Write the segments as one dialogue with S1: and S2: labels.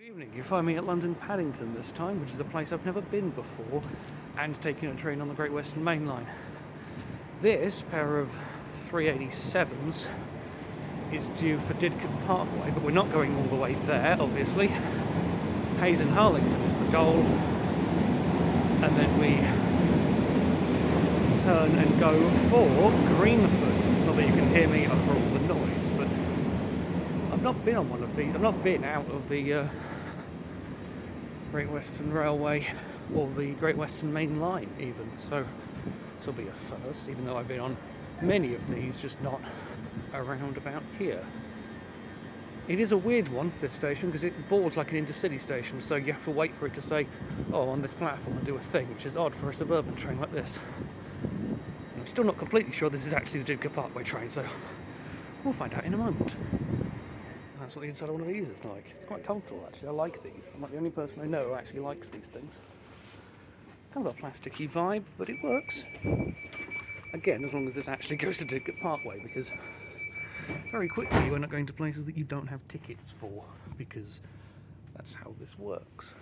S1: Good evening. You find me at London Paddington this time, which is a place I've never been before, and taking a train on the Great Western Main Line. This pair of 387s is due for Didcot Parkway, but we're not going all the way there, obviously. Hayes and Harlington is the goal, and then we turn and go for Greenford. Not that you can hear me over all the noise, but I've not been on one of these. I've not been out of the Great Western Railway or the Great Western Main Line even, so this will be a first, even though I've been on many of these, just not around about here. It is a weird one, this station, because it boards like an intercity station, so you have to wait for it to say, oh, on this platform, and do a thing, which is odd for a suburban train like this. I'm still not completely sure this is actually the Didcot Parkway train, so we'll find out in a moment. That's what the inside of one of these is like. It's quite comfortable, actually. I like these. I'm like the only person I know who actually likes these things. Kind of a plasticky vibe, but it works. Again, as long as this actually goes to Didcot Parkway, because very quickly you end up going to places that you don't have tickets for, because that's how this works.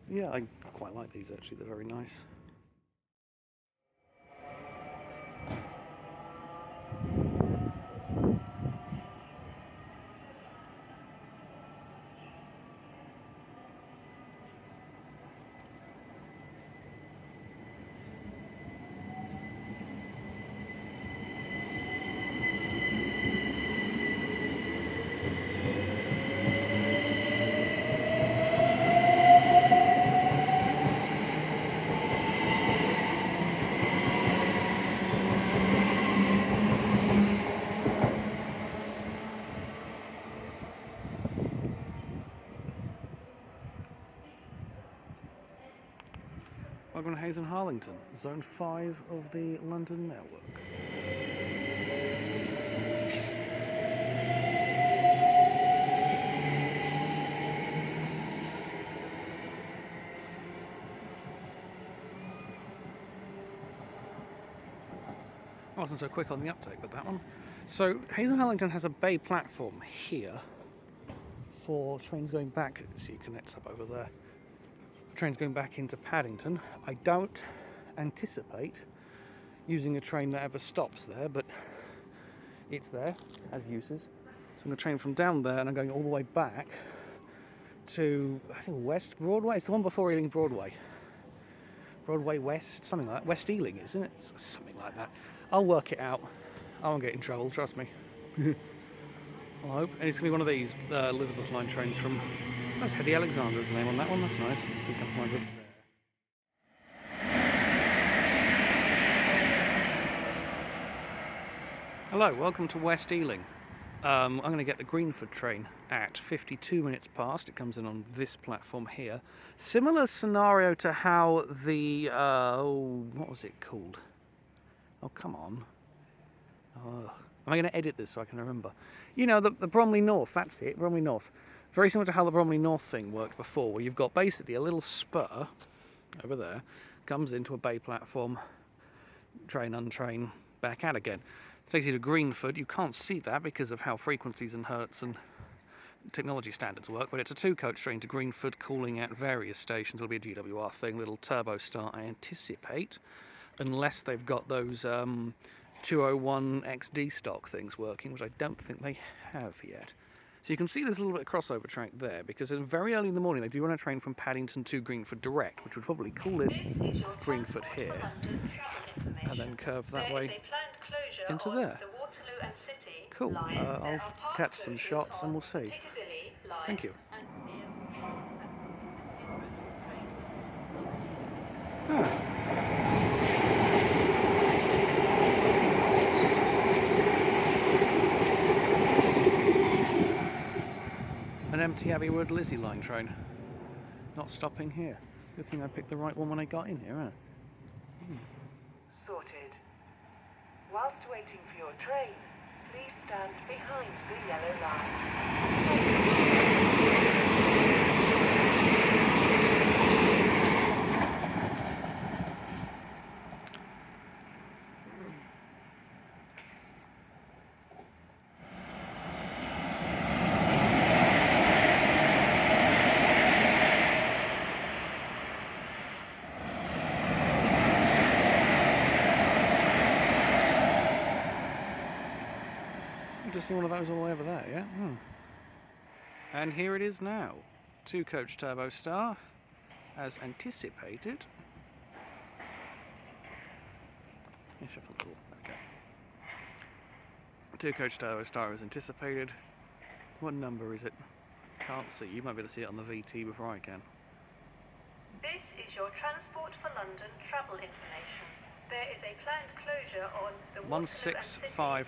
S1: Yeah, I quite like these actually. They're very nice. Welcome to Hayes and Harlington, Zone 5 of the London network. I wasn't so quick on the uptake with that one. So Hayes and Harlington has a bay platform here for trains going back. See, it connects up over there. Trains going back into Paddington. I don't anticipate using a train that ever stops there, but it's there as uses. So I'm going to train from down there, and I'm going all the way back to, I think, West Broadway. It's the one before Ealing Broadway. Broadway West, something like that. West Ealing, isn't it? It's something like that. I'll work it out. I won't get in trouble, trust me. I hope. And it's going to be one of these Elizabeth Line trains from... That's Hetty Alexander's name on that one, that's nice. If we can find it. Hello, welcome to West Ealing. I'm going to get the Greenford train at 52 minutes past. It comes in on this platform here. Similar scenario to how the... what was it called? Oh, come on. Am I going to edit this so I can remember? You know, the Bromley North, that's it, Bromley North. Very similar to how the Bromley North thing worked before, where you've got basically a little spur over there, comes into a bay platform, train, untrain, back out again. Takes you to Greenford. You can't see that because of how frequencies and hertz and technology standards work, but it's a two-coach train to Greenford, calling at various stations. It'll be a GWR thing, little Turbostar, I anticipate, unless they've got those 201 XD stock things working, which I don't think they have yet. So you can see there's a little bit of crossover track there, because very early in the morning they do run a train from Paddington to Greenford direct, which would probably call it Greenford here, and then curve that way into there. Cool. I'll catch some shots and we'll see. Thank you. An empty Abbey Road Lizzie line train. Not stopping here. Good thing I picked the right one when I got in here, huh?
S2: Sorted. Whilst waiting for your train, please stand behind the yellow line.
S1: to see one of those all the way over there, yeah? And here it is now. 2-coach Turbostar, as anticipated. Yeah, shuffle a little. Okay. 2-coach Turbostar as anticipated. What number is it? Can't see. You might be able to see it on the VT before I can.
S2: This is your Transport for London travel information. There is a planned closure on the Waterloo and City line.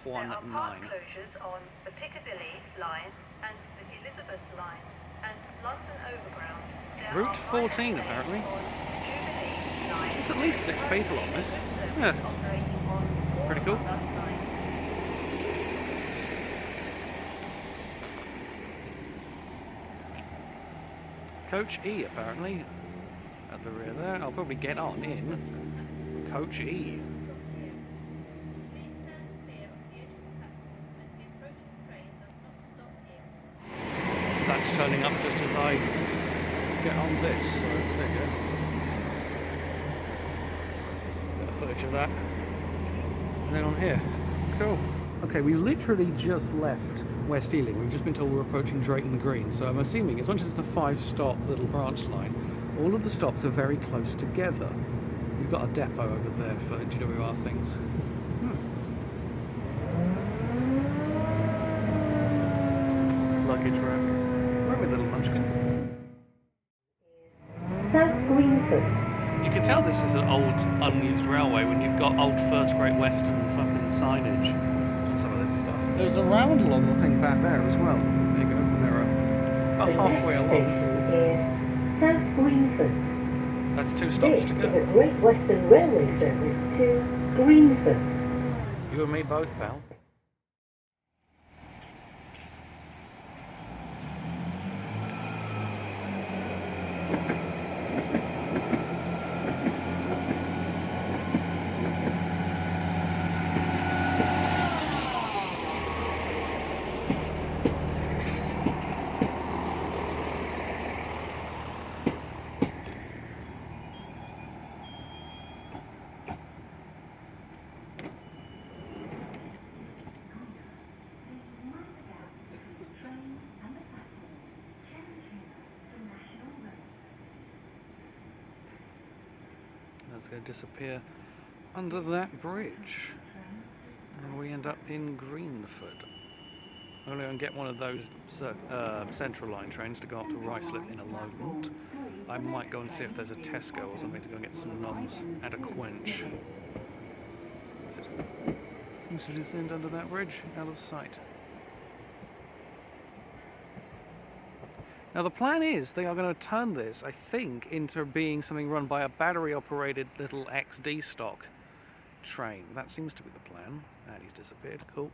S2: There are part closures on the Piccadilly line and the Elizabeth line and London Overground. There
S1: Route 14 apparently. There's at least 6 people on this. Yeah. Pretty cool. Coach E apparently at the rear there. I'll probably get on in Coach E. That's turning up just as I get on this, so there you go. Bit of footage of that. And then on here. Cool. Okay, we literally just left West Ealing. We've just been told we're approaching Drayton Green, so I'm assuming as much as it's a 5-stop little branch line, all of the stops are very close together. We've got a depot over there for GWR things. Luggage rack. Where are we, little munchkin?
S3: South Greenford.
S1: You can tell this is an old, unused railway when you've got old First Great Western fucking signage and some of this stuff. There's a round along the thing back there as well. There you go, mirror. About halfway along.
S3: Is South Greenford.
S1: That's 2 stops to
S3: This
S1: go.
S3: is a Great Western Railway service to Greenford.
S1: You and me both, pal. That's going to disappear under that bridge. And we end up in Greenford. I'm going to get one of those Central Line trains to go up to Ruislip in a moment. I might go and see if there's a Tesco or something to go and get some nums and a quench. We should descend under that bridge, out of sight. Now the plan is they are going to turn this, I think, into being something run by a battery-operated little XD stock train. That seems to be the plan. And he's disappeared. Cool.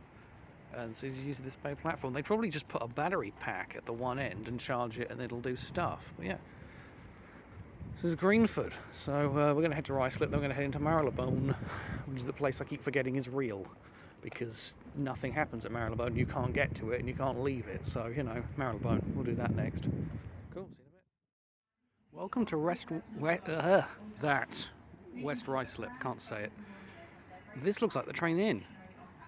S1: And so he's using this bay platform. They probably just put a battery pack at the one end and charge it, and it'll do stuff. But yeah. This is Greenford. So we're going to head to Ruislip, then we're going to head into Marylebone, which is the place I keep forgetting is real. Because nothing happens at Marylebone, you can't get to it and you can't leave it. So, you know, Marylebone, we'll do that next. Cool, see you in a bit. Welcome to West Ruislip, can't say it. This looks like the train in.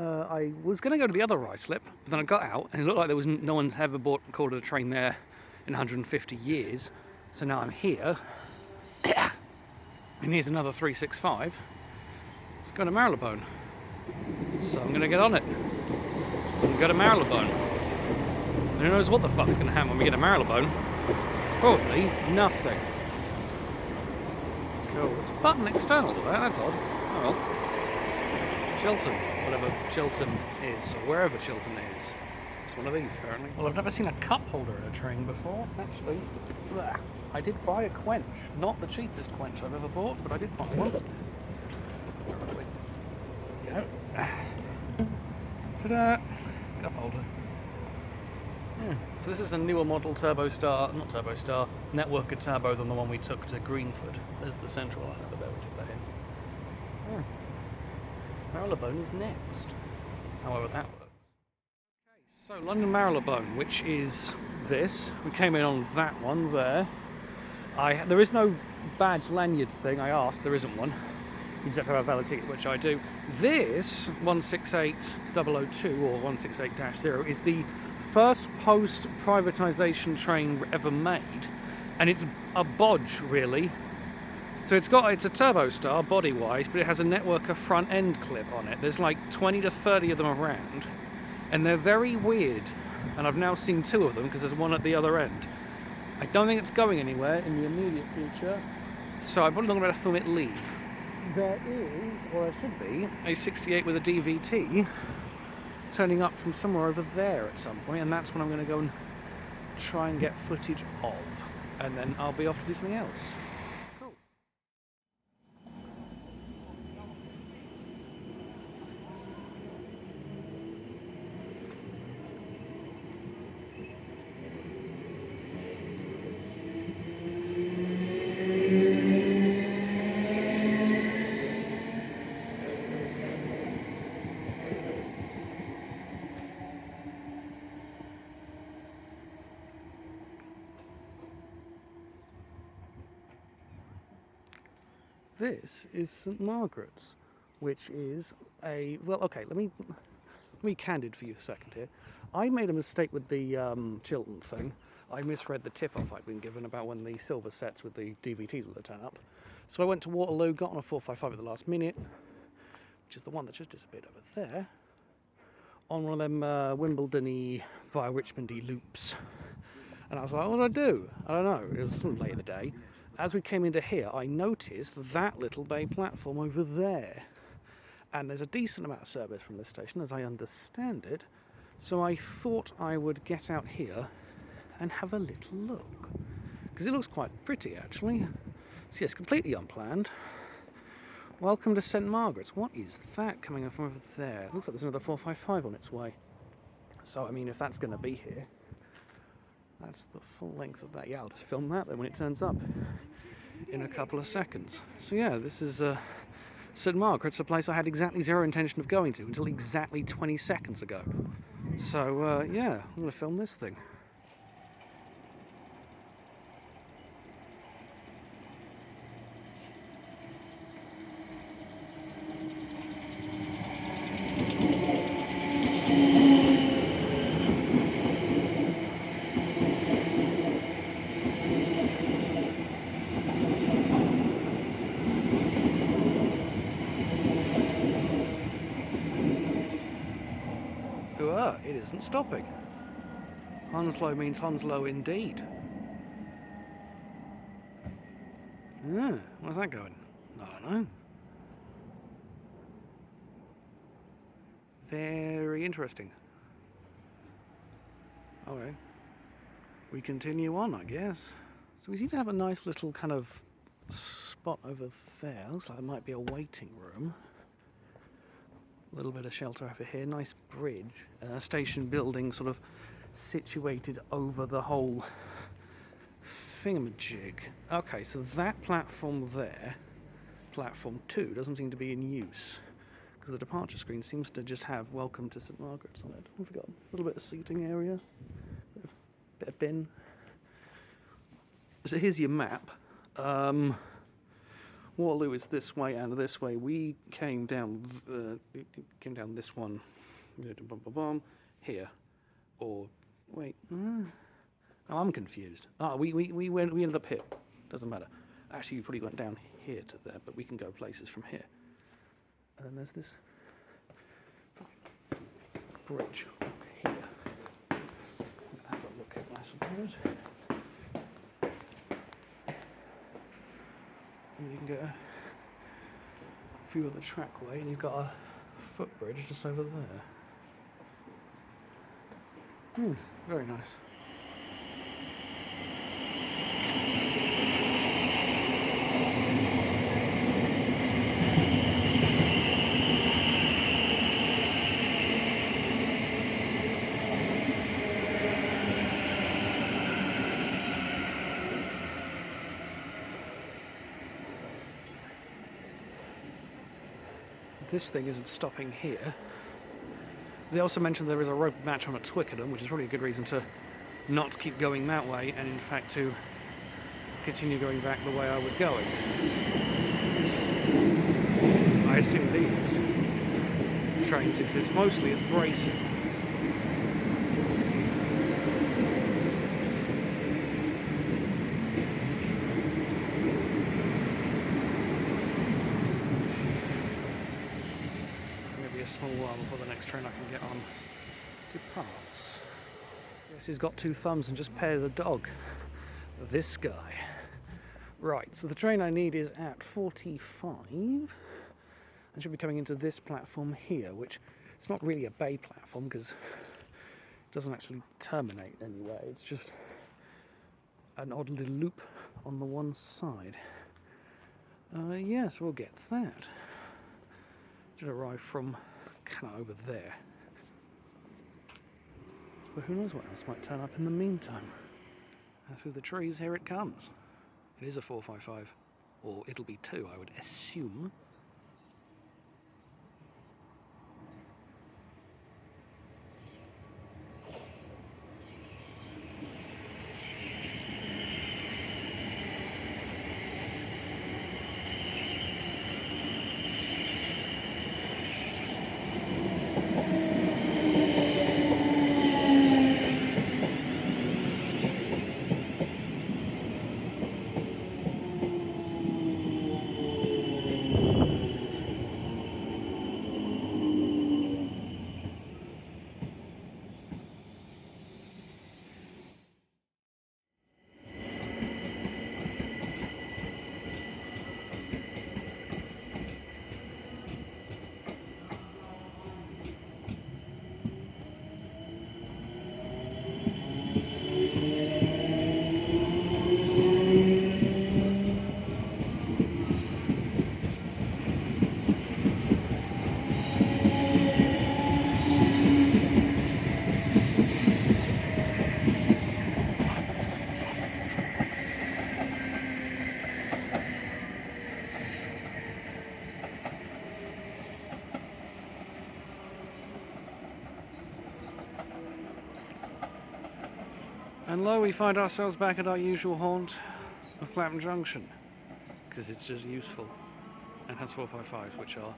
S1: I was going to go to the other Ruislip, but then I got out and it looked like there was no one ever called a train there in 150 years. So now I'm here. And here's another 365. Let's go to Marylebone. So I'm going to get on it and go to Marylebone. And who knows what the fuck's going to happen when we get to Marylebone? Probably nothing. Cool. There's a button external to that, that's odd. Oh well. Chiltern, whatever Chiltern is, or wherever Chiltern is. It's one of these apparently. Well, I've never seen a cup holder in a train before, actually. I did buy a quench. Not the cheapest quench I've ever bought, but I did buy one. Ta-da! Cup holder. Yeah. So this is a newer model Turbostar, not Turbostar, networker turbo than the one we took to Greenford. There's the central line over there, we took that in. Yeah. Marylebone is next. However that works. Okay, so London Marylebone, which is this. We came in on that one there. There is no badge lanyard thing, I asked, there isn't one. You just have to have a valid ticket, which I do. This 168002 or 168-0 is the first post-privatisation train ever made, and it's a bodge, really. So it's a Turbostar body-wise, but it has a networker front-end clip on it. There's like 20 to 30 of them around, and they're very weird. And I've now seen 2 of them because there's one at the other end. I don't think it's going anywhere in the immediate future, so I'm probably not going to film it leave. There is, or there should be, a 68 with a DVT turning up from somewhere over there at some point, and that's when I'm going to go and try and get footage of, and then I'll be off to do something else. Cool. This is St Margaret's, which is a, well, okay, let me be candid for you a second here. I made a mistake with the Chiltern thing. I misread the tip-off I'd been given about when the silver sets with the DVTs were to turn up. So I went to Waterloo, got on a 455 at the last minute, which is the one that just disappeared over there, on one of them Wimbledon-y via Richmond-y loops. And I was like, what do I do? I don't know, it was sort of late in the day. As we came into here, I noticed that little bay platform over there. And there's a decent amount of service from this station, as I understand it. So I thought I would get out here and have a little look. Because it looks quite pretty, actually. So yes, completely unplanned. Welcome to St Margaret's. What is that coming up from over there? It looks like there's another 455 on its way. So, I mean, if that's going to be here, that's the full length of that. Yeah, I'll just film that then when it turns up in a couple of seconds. So yeah, this is St Margaret's, a place I had exactly zero intention of going to until exactly 20 seconds ago. So yeah, I'm going to film this thing. It isn't stopping. Hounslow means Hounslow indeed. Where's that going? I don't know. Very interesting. Okay. We continue on, I guess. So we seem to have a nice little kind of spot over there. Looks like there might be a waiting room. A little bit of shelter over here, nice bridge, a station building sort of situated over the whole thingamajig. Okay, so that platform there, platform 2, doesn't seem to be in use because the departure screen seems to just have Welcome to St Margaret's on it. We've got a little bit of seating area, bit of bin. So here's your map. Waterloo is this way and this way. We came down this one here, or wait. Oh, I'm confused. We ended up here. Doesn't matter. Actually, you probably went down here to there, but we can go places from here. And then there's this bridge here. Have a look at, I suppose. And you can get a view of the trackway, and you've got a footbridge just over there. Very nice. This thing isn't stopping here. They also mentioned there is a rope match on at Twickenham, which is probably a good reason to not keep going that way, and in fact to continue going back the way I was going. I assume these trains exist mostly as bracing. Maybe a small while before the next train I can get on departs. Yes, he's got two thumbs and just paired the dog. This guy. Right, so the train I need is at 45. I should be coming into this platform here, which it's not really a bay platform because it doesn't actually terminate anywhere. It's just an odd little loop on the one side. Yes, we'll get that. Should arrive from kind of over there. But who knows what else might turn up in the meantime. Through the trees, here it comes. It is a 455, or it'll be 2, I would assume. And lo, we find ourselves back at our usual haunt of Clapham Junction, because it's just useful and has 455s, which are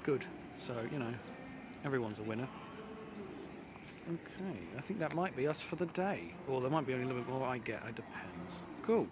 S1: good. So, you know, everyone's a winner. Okay, I think that might be us for the day. Or there might be only a little bit more I get, it depends. Cool.